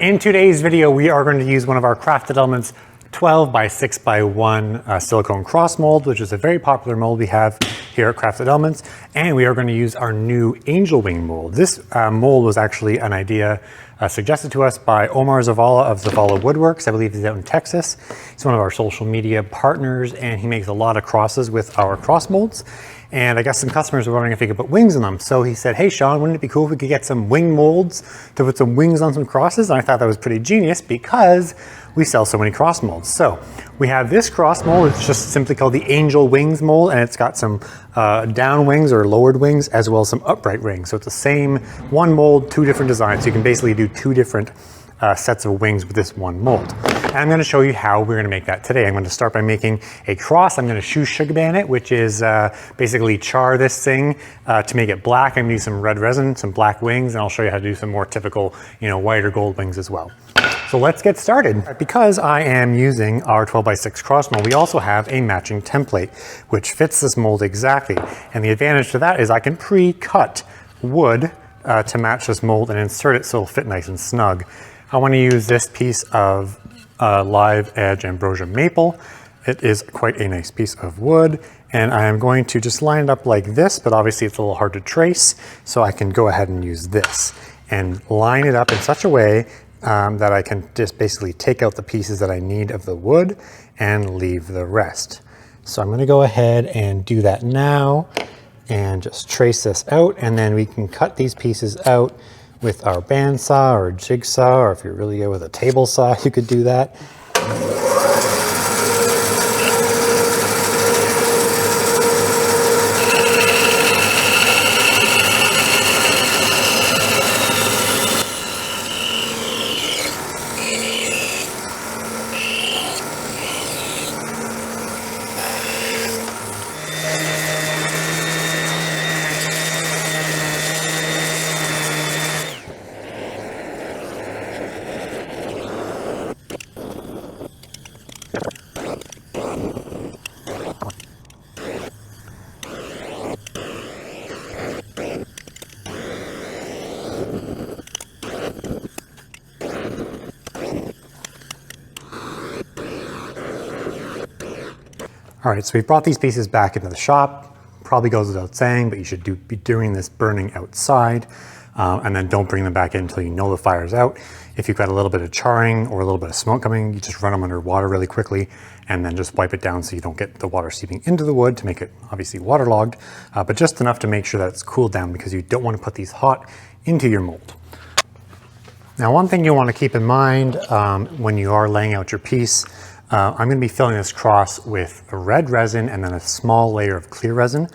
In today's video, we are going to use one of our Crafted Elements 12 by 6 by 1 silicone cross mold, which is a very popular mold we have here at Crafted Elements. And we are going to use our new angel wing mold. This mold was actually an idea suggested to us by Omar Zavala of Zavala Woodworks. I believe he's out in Texas. He's one of our social media partners, and he makes a lot of crosses with our cross molds. And I guess some customers were wondering if he could put wings on them. So he said, hey Sean, wouldn't it be cool if we could get some wing molds to put some wings on some crosses? And I thought that was pretty genius because we sell so many cross molds. So we have this cross mold. It's just simply called the angel wings mold, and it's got some down wings or lowered wings as well as some upright wings. So it's the same one mold, two different designs. So you can basically do two different sets of wings with this one mold. And I'm going to show you how we're going to make that today. I'm going to start by making a cross. I'm going to shoe sugar ban it, which is basically char this thing to make it black. I'm going to use some red resin, some black wings, and I'll show you how to do some more typical, white or gold wings as well. So let's get started. Because I am using our 12 by 6 cross mold, we also have a matching template, which fits this mold exactly. And the advantage to that is I can pre-cut wood to match this mold and insert it so it'll fit nice and snug. I want to use this piece of live edge ambrosia maple. It is quite a nice piece of wood, and I am going to just line it up like this, but obviously it's a little hard to trace, so I can go ahead and use this and line it up in such a way that I can just basically take out the pieces that I need of the wood and leave the rest. So I'm going to go ahead and do that now and just trace this out, and then we can cut these pieces out with our bandsaw or jigsaw, or if you're really good with a table saw, you could do that. All right, so we brought these pieces back into the shop. Probably goes without saying, but you should be doing this burning outside, and then don't bring them back in until you know the fire's out. If you've got a little bit of charring or a little bit of smoke coming, you just run them under water really quickly and then just wipe it down so you don't get the water seeping into the wood to make it obviously waterlogged, but just enough to make sure that it's cooled down because you don't want to put these hot into your mold. Now, one thing you want to keep in mind when you are laying out your piece, I'm going to be filling this cross with a red resin and then a small layer of clear resin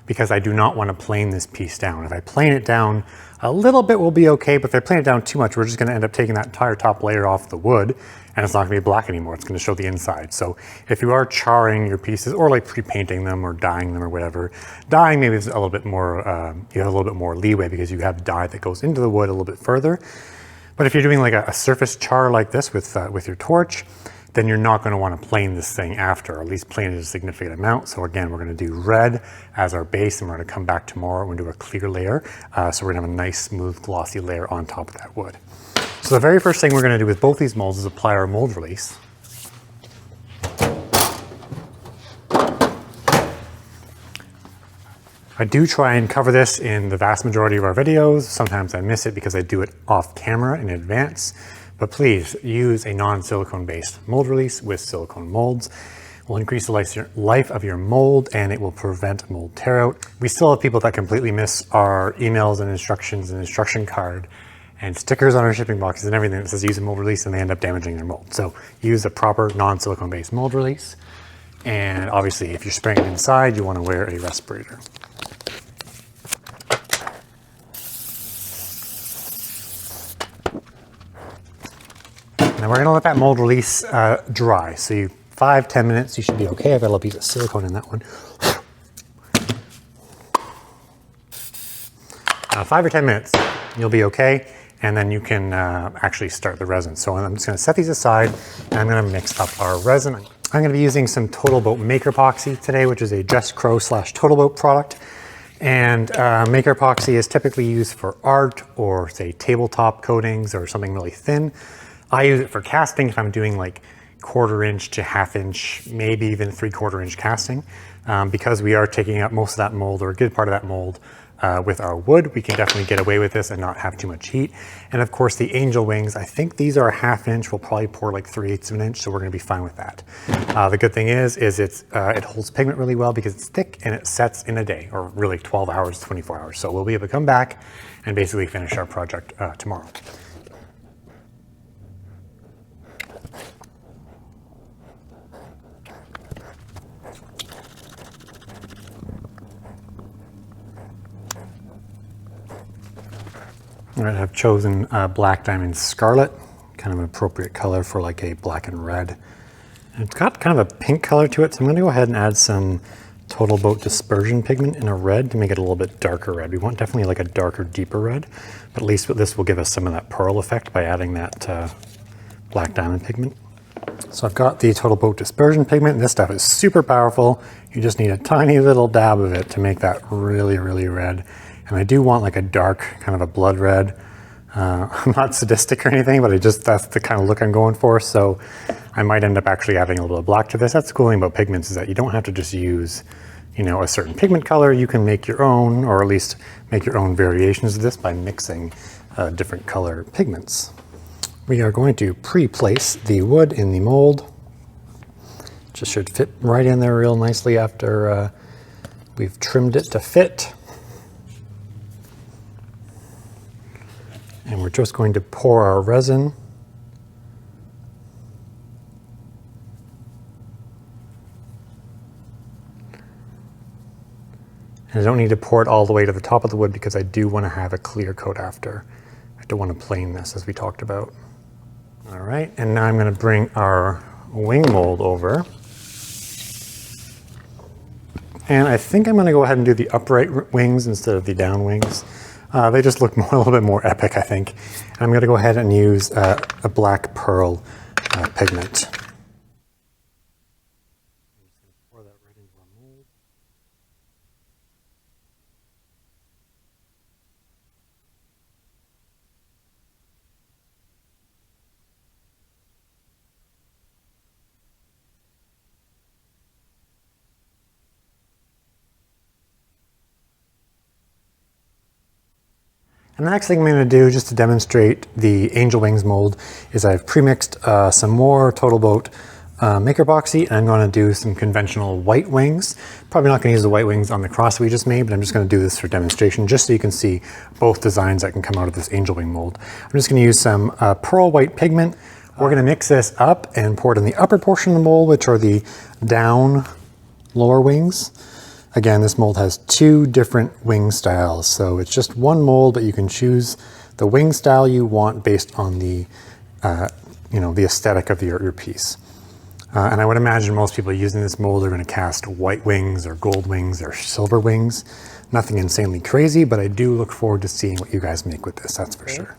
because I do not want to plane this piece down. If I plane it down a little bit will be okay, but if I plane it down too much, we're just going to end up taking that entire top layer off the wood and it's not going to be black anymore. It's going to show the inside. So if you are charring your pieces or like pre-painting them or dyeing them or whatever, dyeing maybe is a little bit more, you have a little bit more leeway because you have dye that goes into the wood a little bit further. But if you're doing like a surface char like this with your torch, then you're not going to want to plane this thing after, or at least plane it a significant amount. So again, we're going to do red as our base, and we're going to come back tomorrow and do a clear layer. So we're going to have a nice, smooth, glossy layer on top of that wood. So the very first thing we're going to do with both these molds is apply our mold release. I do try and cover this in the vast majority of our videos. Sometimes I miss it because I do it off camera in advance. But please use a non-silicone based mold release with silicone molds. It will increase the life of your mold and it will prevent mold tear out. We still have people that completely miss our emails and instructions and instruction card and stickers on our shipping boxes and everything that says use a mold release, and they end up damaging their mold. So use a proper non-silicone based mold release. And obviously if you're spraying it inside, you want to wear a respirator. Now we're going to let that mold release dry. So 5-10 minutes, you should be okay. I've got a little piece of silicone in that one. 5 or 10 minutes, you'll be okay. And then you can actually start the resin. So I'm just going to set these aside and I'm going to mix up our resin. I'm going to be using some Total Boat Maker Epoxy today, which is a Just Crow / Total Boat product. And maker epoxy is typically used for art or say tabletop coatings or something really thin. I use it for casting if I'm doing like 1/4 inch to 1/2 inch, maybe even 3/4 inch casting. Because we are taking up most of that mold or a good part of that mold with our wood, we can definitely get away with this and not have too much heat. And of course the angel wings, I think these are 1/2 inch. We'll probably pour like 3/8 of an inch, so we're gonna be fine with that. The good thing is it holds pigment really well because it's thick and it sets in a day, or really 12 hours, 24 hours. So we'll be able to come back and basically finish our project tomorrow. All right, I've chosen Black Diamond Scarlet, kind of an appropriate color for like a black and red. And it's got kind of a pink color to it, so I'm gonna go ahead and add some Total Boat Dispersion pigment in a red to make it a little bit darker red. We want definitely like a darker, deeper red, but at least this will give us some of that pearl effect by adding that Black Diamond pigment. So I've got the Total Boat Dispersion pigment, and this stuff is super powerful. You just need a tiny little dab of it to make that really, really red. And I do want like a dark, kind of a blood red. I'm not sadistic or anything, but that's the kind of look I'm going for. So I might end up actually adding a little bit of black to this. That's the cool thing about pigments, is that you don't have to just use, you know, a certain pigment color. You can make your own, or at least make your own variations of this by mixing different color pigments. We are going to pre-place the wood in the mold. Just should fit right in there real nicely after we've trimmed it to fit. And we're just going to pour our resin. And I don't need to pour it all the way to the top of the wood because I do want to have a clear coat after. I don't want to plane this, as we talked about. All right, and now I'm going to bring our wing mold over. And I think I'm going to go ahead and do the upright wings instead of the down wings. They just look a little bit more epic, I think. And I'm going to go ahead and use a black pearl pigment. Pour that right into our mold. And the next thing I'm going to do, just to demonstrate the angel wings mold, is I've pre-mixed some more Total Boat maker epoxy, and I'm going to do some conventional white wings. Probably not going to use the white wings on the cross we just made, but I'm just going to do this for demonstration, just so you can see both designs that can come out of this angel wing mold. I'm just going to use some pearl white pigment. We're going to mix this up and pour it in the upper portion of the mold, which are the down lower wings. Again, this mold has 2 different wing styles, so it's just one mold, but you can choose the wing style you want based on the, you know, the aesthetic of your piece. And I would imagine most people using this mold are going to cast white wings or gold wings or silver wings. Nothing insanely crazy, but I do look forward to seeing what you guys make with this, that's for sure.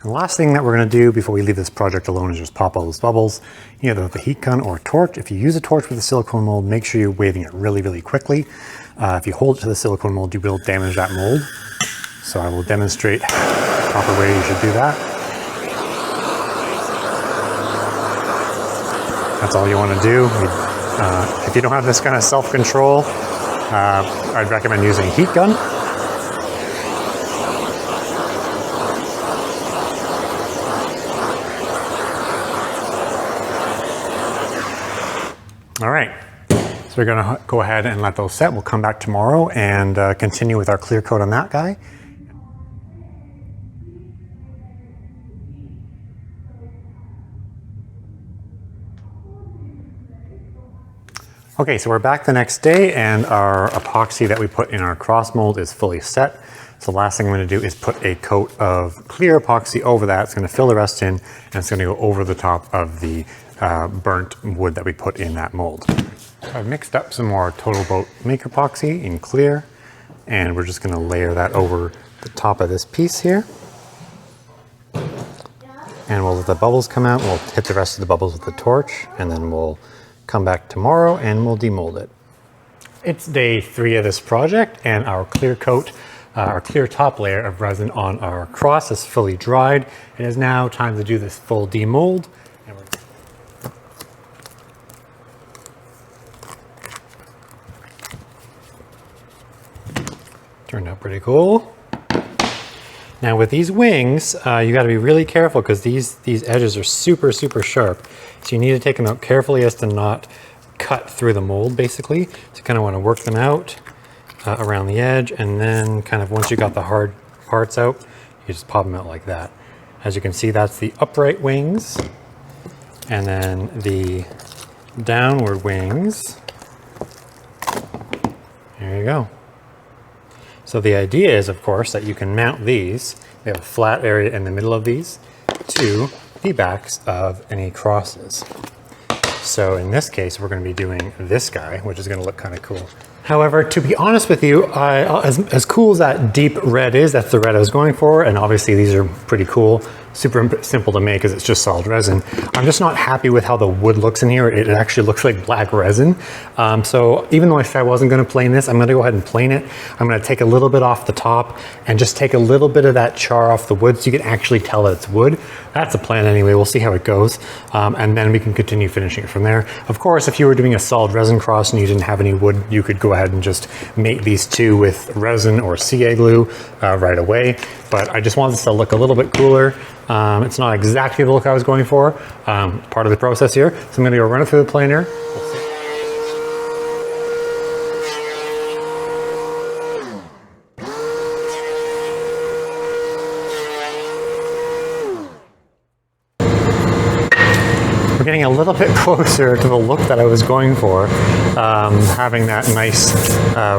And the last thing that we're going to do before we leave this project alone is just pop all those bubbles, either with a heat gun or a torch. If you use a torch with a silicone mold, make sure you're waving it really, really quickly. If you hold it to the silicone mold, you will damage that mold. So I will demonstrate the proper way you should do that. That's all you want to do. If you don't have this kind of self-control, I'd recommend using a heat gun. All right, so we're gonna go ahead and let those set. We'll come back tomorrow and continue with our clear coat on that guy. Okay, so we're back the next day and our epoxy that we put in our cross mold is fully set. So the last thing I'm going to do is put a coat of clear epoxy over that. It's going to fill the rest in, and it's going to go over the top of the burnt wood that we put in that mold. So I've mixed up some more Total Boat maker epoxy in clear, and we're just going to layer that over the top of this piece here. and we'll let the bubbles come out. We'll hit the rest of the bubbles with the torch, and then we'll come back tomorrow and we'll demold it. It's day 3 of this project, and our clear coat, our clear top layer of resin on our cross is fully dried. It is now time to do this full demold. And turned out pretty cool. Now with these wings, you got to be really careful because these edges are super sharp. So you need to take them out carefully as to not cut through the mold, basically. So you kind of want to work them out around the edge, and then kind of once you got the hard parts out, you just pop them out like that. As you can see, that's the upright wings, and then the downward wings. There you go. So the idea is, of course, that you can mount these. We have a flat area in the middle of these to the backs of any crosses. So in this case, we're going to be doing this guy, which is going to look kind of cool. However, to be honest with you, as cool as that deep red is, that's the red I was going for, and obviously these are pretty cool, super simple to make because it's just solid resin. I'm just not happy with how the wood looks in here. It actually looks like black resin. So even though I said I wasn't going to plane this, I'm going to go ahead and plane it. I'm going to take a little bit off the top and just take a little bit of that char off the wood so you can actually tell that it's wood. That's the plan anyway. We'll see how it goes. And then we can continue finishing it from there. Of course, if you were doing a solid resin cross and you didn't have any wood, you could go ahead and just make these two with resin or CA glue right away. But I just wanted this to look a little bit cooler. It's not exactly the look I was going for, part of the process here. So I'm going to go run it through the planer. We're getting a little bit closer to the look that I was going for, having that nice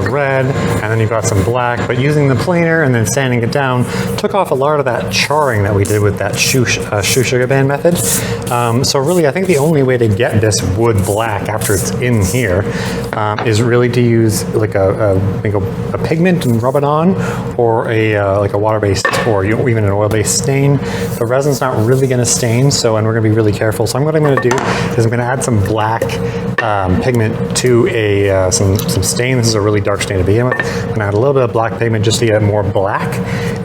red, and then you've got some black, but using the planer and then sanding it down took off a lot of that charring that we did with that shoe sugar band method. So really, I think the only way to get this wood black after it's in here is really to use like a pigment and rub it on, or like a water-based, or even an oil-based stain. The resin's not really going to stain, and we're going to be really careful. So what I'm going to do is I'm going to add some black pigment to some stain. This is a really dark stain to begin with. I'm going to add a little bit of black pigment just to get it more black,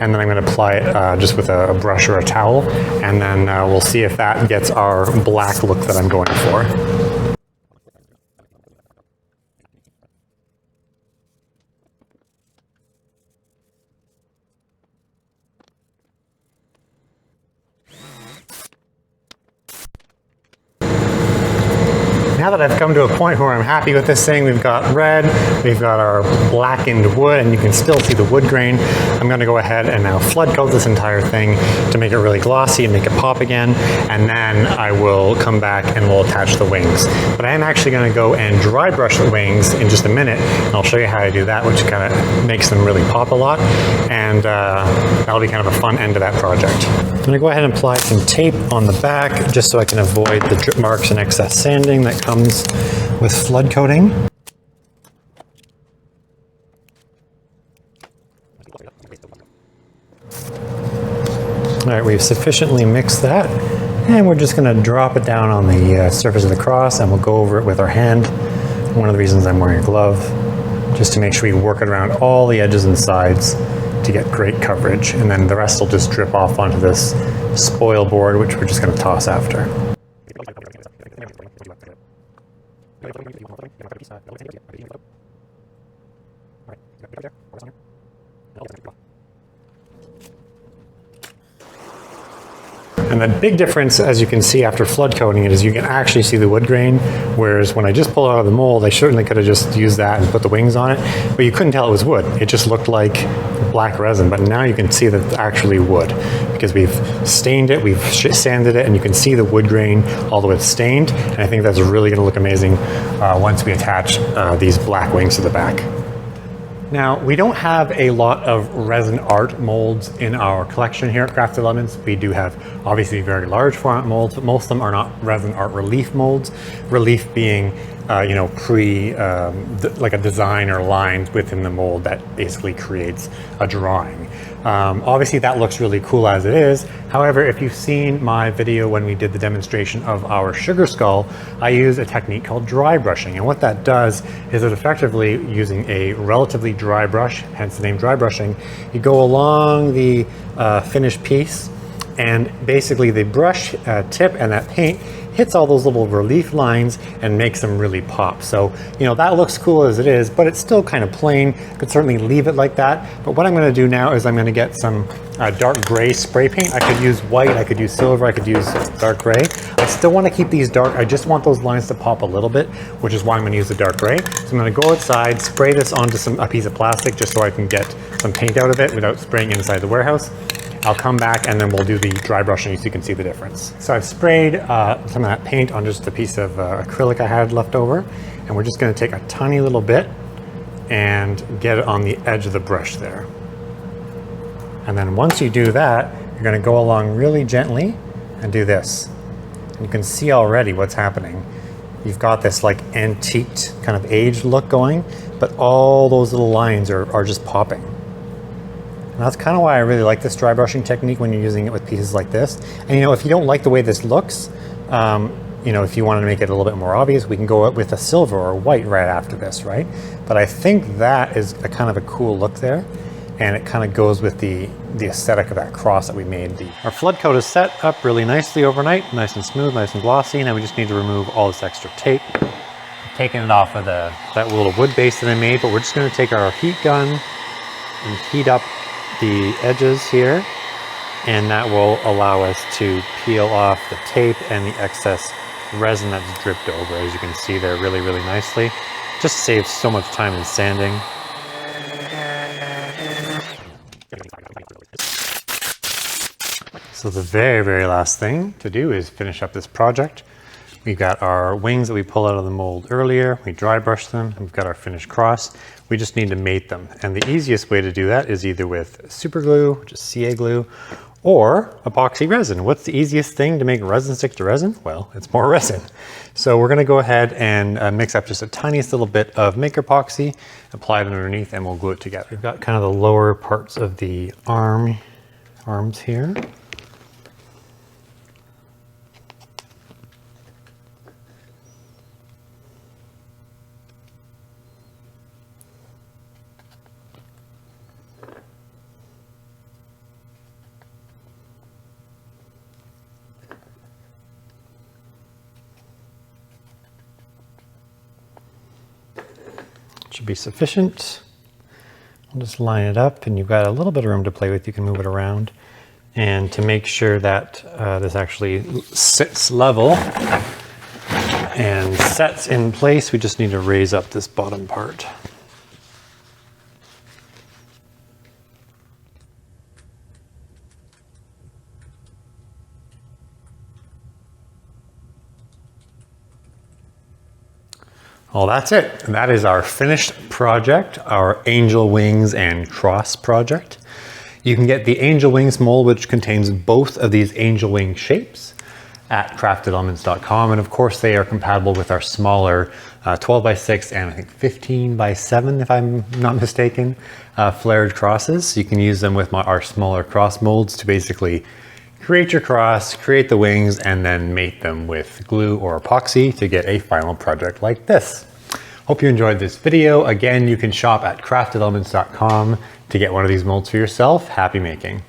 and then I'm going to apply it just with a brush or a towel, and then we'll see if that gets our black look that I'm going for. Now that I've come to a point where I'm happy with this thing, we've got red, we've got our blackened wood, and you can still see the wood grain. I'm going to go ahead and now flood coat this entire thing to make it really glossy and make it pop again, and then I will come back and we'll attach the wings. But I am actually going to go and dry brush the wings in just a minute, and I'll show you how I do that, which kind of makes them really pop a lot, and that'll be kind of a fun end to that project. I'm going to go ahead and apply some tape on the back just so I can avoid the drip marks and excess sanding that comes with flood coating. All right, we've sufficiently mixed that, and we're just going to drop it down on the surface of the cross, and we'll go over it with our hand. One of the reasons I'm wearing a glove, just to make sure we work it around all the edges and sides to get great coverage, and then the rest will just drip off onto this spoil board, which we're just going to toss after. And the big difference, as you can see after flood coating it, is you can actually see the wood grain, whereas when I just pulled it out of the mold, I certainly could have just used that and put the wings on it, but you couldn't tell it was wood. It just looked like black resin, but now you can see that it's actually wood because we've stained it, we've sanded it, and you can see the wood grain although it's stained, and I think that's really going to look amazing once we attach these black wings to the back. Now, we don't have a lot of resin art molds in our collection here at Crafted Elements. We do have obviously very large format molds, but most of them are not resin art relief molds. Relief being you know, like a design or lines within the mold that basically creates a drawing. Obviously that looks really cool as it is. However, if you've seen my video when we did the demonstration of our sugar skull, I use a technique called dry brushing. And what that does is it effectively, using a relatively dry brush, hence the name dry brushing, you go along the finished piece, and basically the brush tip and that paint hits all those little relief lines and makes them really pop. So, you know, that looks cool as it is, but it's still kind of plain. Could certainly leave it like that. But what I'm gonna do now is I'm gonna get some dark gray spray paint. I could use white, I could use silver, I could use dark gray. I still wanna keep these dark. I just want those lines to pop a little bit, which is why I'm gonna use the dark gray. So I'm gonna go outside, spray this onto a piece of plastic just so I can get some paint out of it without spraying inside the warehouse. I'll come back and then we'll do the dry brushing so you can see the difference. So I've sprayed some of that paint on just a piece of acrylic I had left over, and we're just gonna take a tiny little bit and get it on the edge of the brush there. And then once you do that, you're gonna go along really gently and do this. And you can see already what's happening. You've got this like antiqued kind of aged look going, but all those little lines are just popping. And that's kind of why I really like this dry brushing technique when you're using it with pieces like this. And you know, if you don't like the way this looks, you know, if you want to make it a little bit more obvious, we can go out with a silver or white right after this, right? But I think that is a kind of a cool look there. And it kind of goes with the aesthetic of that cross that we made. Our flood coat is set up really nicely overnight, nice and smooth, nice and glossy. Now we just need to remove all this extra tape. I'm taking it off of that little wood base that I made, but we're just going to take our heat gun and heat up the edges here, and that will allow us to peel off the tape and the excess resin that's dripped over, as you can see there, really nicely. Just saves so much time in sanding. So the very last thing to do is finish up this project. We've got our wings that we pulled out of the mold earlier. We dry brushed them, and we've got our finished cross. We just need to mate them. And the easiest way to do that is either with super glue, which is CA glue, or epoxy resin. What's the easiest thing to make resin stick to resin? Well, it's more resin. So we're gonna go ahead and mix up just a tiniest little bit of maker epoxy, apply it underneath, and we'll glue it together. We've got kind of the lower parts of the arms here. Should be sufficient. I'll just line it up, and you've got a little bit of room to play with. You can move it around. And to make sure that this actually sits level and sets in place, we just need to raise up this bottom part. Well, that's it. That is our finished project, our angel wings and cross project. You can get the angel wings mold, which contains both of these angel wing shapes, at craftedelements.com. And of course, they are compatible with our smaller 12 by 6 and I think 15 by 7, if I'm not mistaken, flared crosses. So you can use them with our smaller cross molds to basically create your cross, create the wings, and then mate them with glue or epoxy to get a final project like this. Hope you enjoyed this video. Again, you can shop at craftedelements.com to get one of these molds for yourself. Happy making.